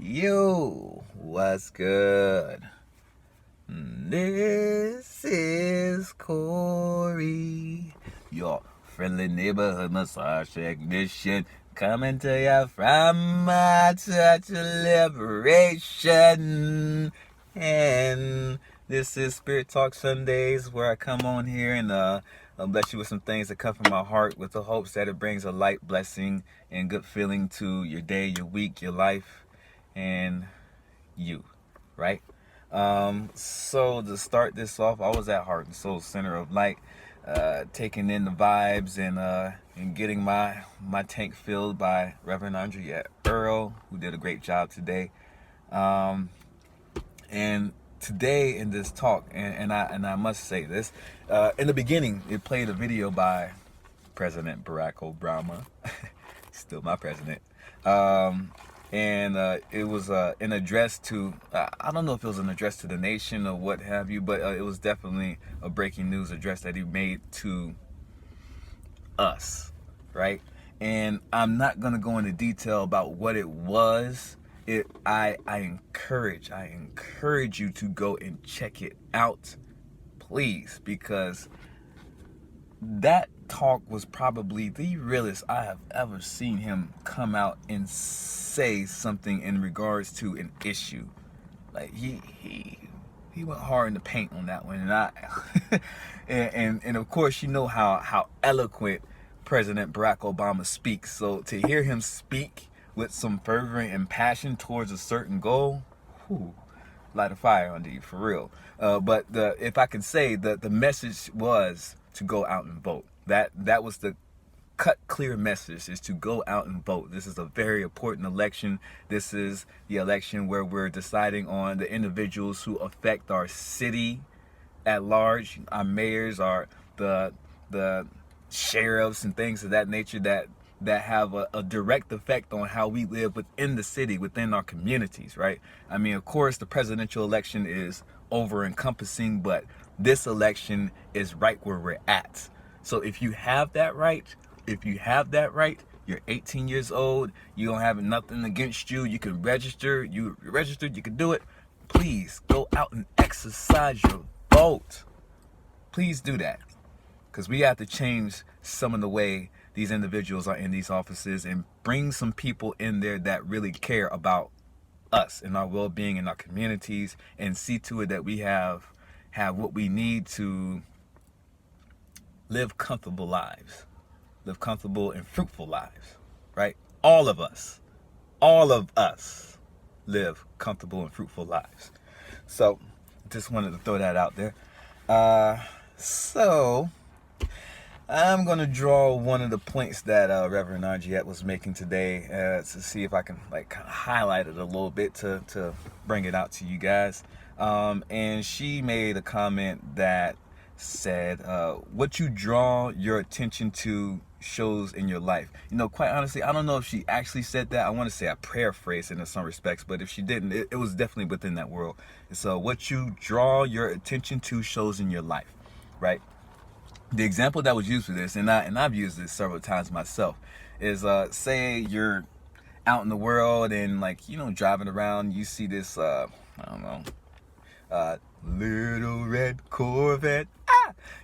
Yo, what's good? This is Corey, your friendly neighborhood massage technician, coming to you from my touch of liberation. And this is Spirit Talk Sundays, where I come on here and bless you with some things that come from my heart, with the hopes that it brings a light, blessing, and good feeling to your day, your week, your life, and you, right? So to start this off, I was at Heart and Soul Center of Light, taking in the vibes and getting my tank filled by Reverend Andrea Earl, who did a great job today. And today in this talk, and I must say this, in the beginning, it played a video by President Barack Obama, still my president. And it was an address to, I don't know if it was an address to the nation or what have you, but it was definitely a breaking news address that he made to us, right? And I'm not going to go into detail about what it was. I encourage you to go and check it out, please, because that talk was probably the realest I have ever seen him come out and say something in regards to an issue. Like he went hard in the paint on that one, and I and of course you know how eloquent President Barack Obama speaks. So to hear him speak with some fervor and passion towards a certain goal, whew, light a fire under you, for real. But if I can say that the message was to go out and vote. That was the cut clear message, is to go out and vote. This is a very important election. This is the election where we're deciding on the individuals who affect our city at large, our mayors, the sheriffs and things of that nature that have a direct effect on how we live within the city, within our communities, right? I mean, of course, the presidential election is over encompassing, but this election is right where we're at. So if you have that right, you're 18 years old, you don't have nothing against you, you can register, you're registered, you can do it. Please go out and exercise your vote. Please do that, because we have to change some of the way these individuals are in these offices and bring some people in there that really care about us and our well-being in our communities, and see to it that we have what we need to live comfortable lives, live comfortable and fruitful lives, right? All of us live comfortable and fruitful lives. So just wanted to throw that out there. So I'm going to draw one of the points that Reverend Argiette was making today, to see if I can kind of highlight it a little bit to bring it out to you guys. And she made a comment that said, what you draw your attention to shows in your life. You know, quite honestly, I don't know if she actually said that. I want to say I paraphrased it in some respects, but if she didn't, it was definitely within that world. And so what you draw your attention to shows in your life, right? The example that was used for this, and I've used this several times myself, is say you're out in the world and driving around, you see this I don't know, little red Corvette,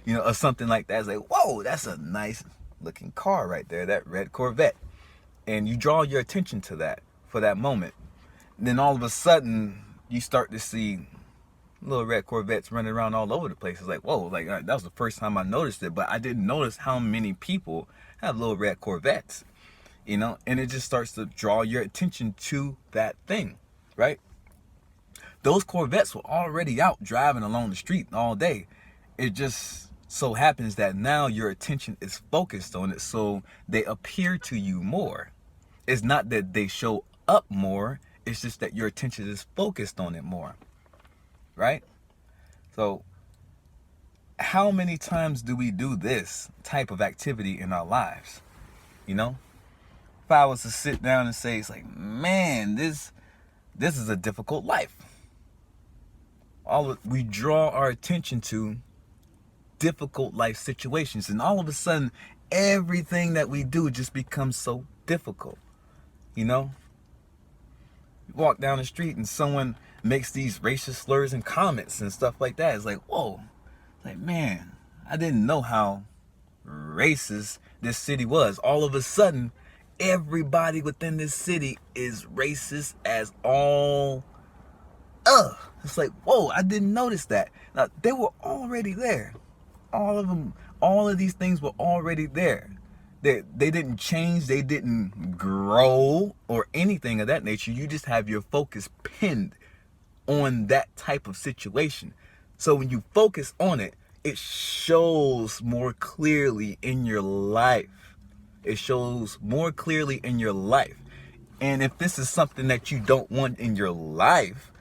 or something like that. It's like, whoa, that's a nice looking car right there, that red Corvette. And you draw your attention to that for that moment. And then all of a sudden you start to see little red Corvettes running around all over the place. It's like, whoa, that was the first time I noticed it, but I didn't notice how many people have little red Corvettes, and it just starts to draw your attention to that thing, right? Those Corvettes were already out driving along the street all day. It just so happens that now your attention is focused on it, so they appear to you more. It's not that they show up more, it's just that your attention is focused on it more. Right? So how many times do we do this type of activity in our lives? If I was to sit down and say, it's like, man, this is a difficult life. We draw our attention to difficult life situations, and all of a sudden everything that we do just becomes so difficult. You walk down the street and someone makes these racist slurs and comments and stuff like that. It's like, whoa. It's like, man, I didn't know how racist this city was. All of a sudden, everybody within this city is racist as all. It's like, whoa, I didn't notice that. Now, they were already there. All of them, all of these things were already there. They didn't change, they didn't grow or anything of that nature. You just have your focus pinned on that type of situation. So when you focus on it, it shows more clearly in your life. It shows more clearly in your life. And if this is something that you don't want in your life,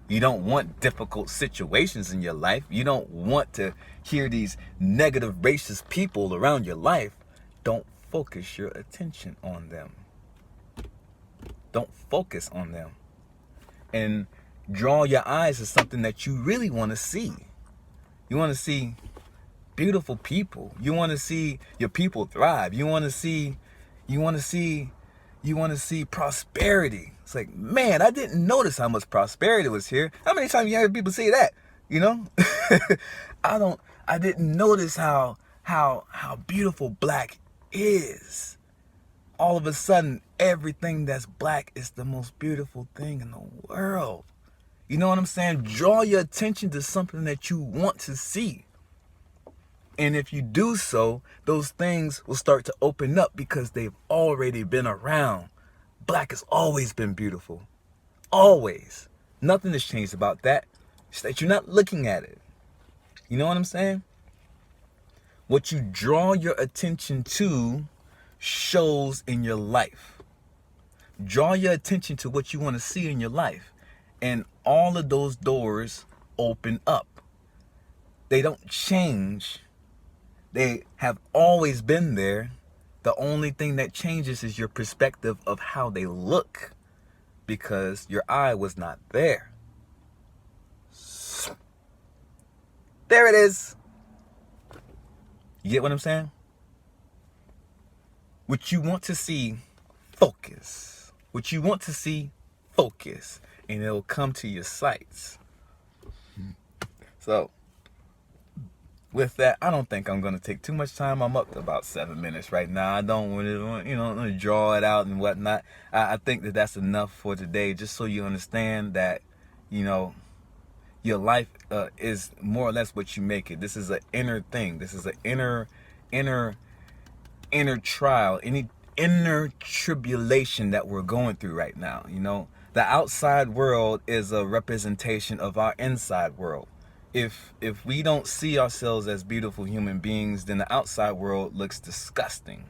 you don't want difficult situations in your life, you don't want to hear these negative racist people around your life, don't focus your attention on them. Don't focus on them. And draw your eyes to something that you really want to see. You want to see beautiful people. You want to see your people thrive. You want to see prosperity. It's like, man, I didn't notice how much prosperity was here. How many times you heard people say that? You know? I didn't notice how beautiful black is. All of a sudden, everything that's black is the most beautiful thing in the world. You know what I'm saying? Draw your attention to something that you want to see. And if you do so, those things will start to open up because they've already been around. Black has always been beautiful. Always. Nothing has changed about that. It's that you're not looking at it. You know what I'm saying? What you draw your attention to shows in your life. Draw your attention to what you want to see in your life. And all of those doors open up. They don't change. They have always been there. The only thing that changes is your perspective of how they look, because your eye was not there. There it is. You get what I'm saying? What you want to see, focus. What you want to see, focus. And it'll come to your sights. So, with that, I don't think I'm going to take too much time. I'm up to about 7 minutes right now. I don't want to, draw it out and whatnot. I think that that's enough for today, just so you understand that, your life is more or less what you make it. This is an inner thing. This is an inner trial, any inner tribulation that we're going through right now. The outside world is a representation of our inside world. If we don't see ourselves as beautiful human beings, then the outside world looks disgusting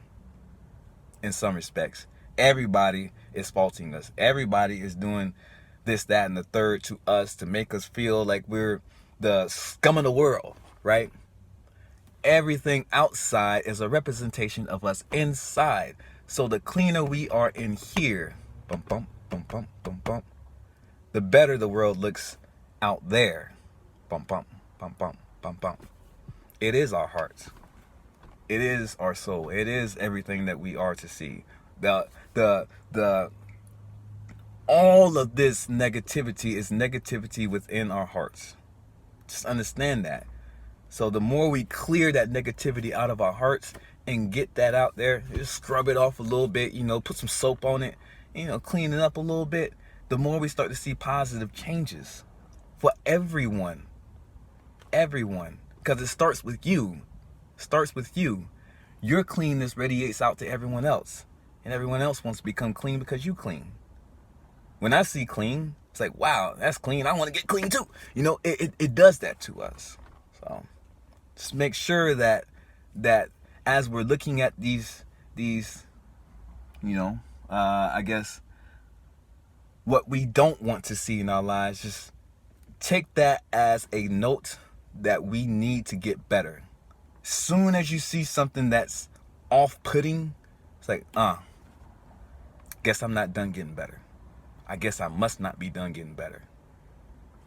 in some respects. Everybody is faulting us. Everybody is doing this, that, and the third to us to make us feel like we're the scum of the world, right? Everything outside is a representation of us inside. So the cleaner we are in here, bum, bum, bum, bum, bum, bum, the better the world looks out there. Bum, bum, bum, bum, bum, bum. It is our hearts. It is our soul. It is everything that we are to see. All of this negativity is negativity within our hearts. Just understand that. So the more we clear that negativity out of our hearts and get that out there, just scrub it off a little bit, put some soap on it, clean it up a little bit, the more we start to see positive changes for everyone. Everyone. Because it starts with you. Your cleanness radiates out to everyone else. And everyone else wants to become clean because you clean. When I see clean, it's like, wow, that's clean. I want to get clean too. It does that to us. So just make sure that as we're looking at these I guess what we don't want to see in our lives, just take that as a note that we need to get better. Soon as you see something that's off-putting, it's like, guess I'm not done getting better. I guess I must not be done getting better.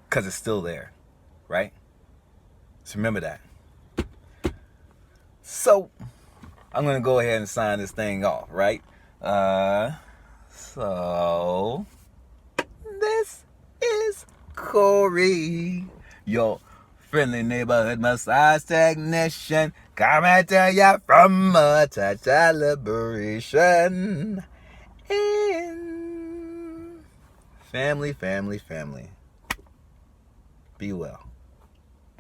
Because it's still there, right? So remember that. So, I'm going to go ahead and sign this thing off, right? So, Corey, your friendly neighborhood massage technician. Coming to you from a touch celebration. And family. Be well.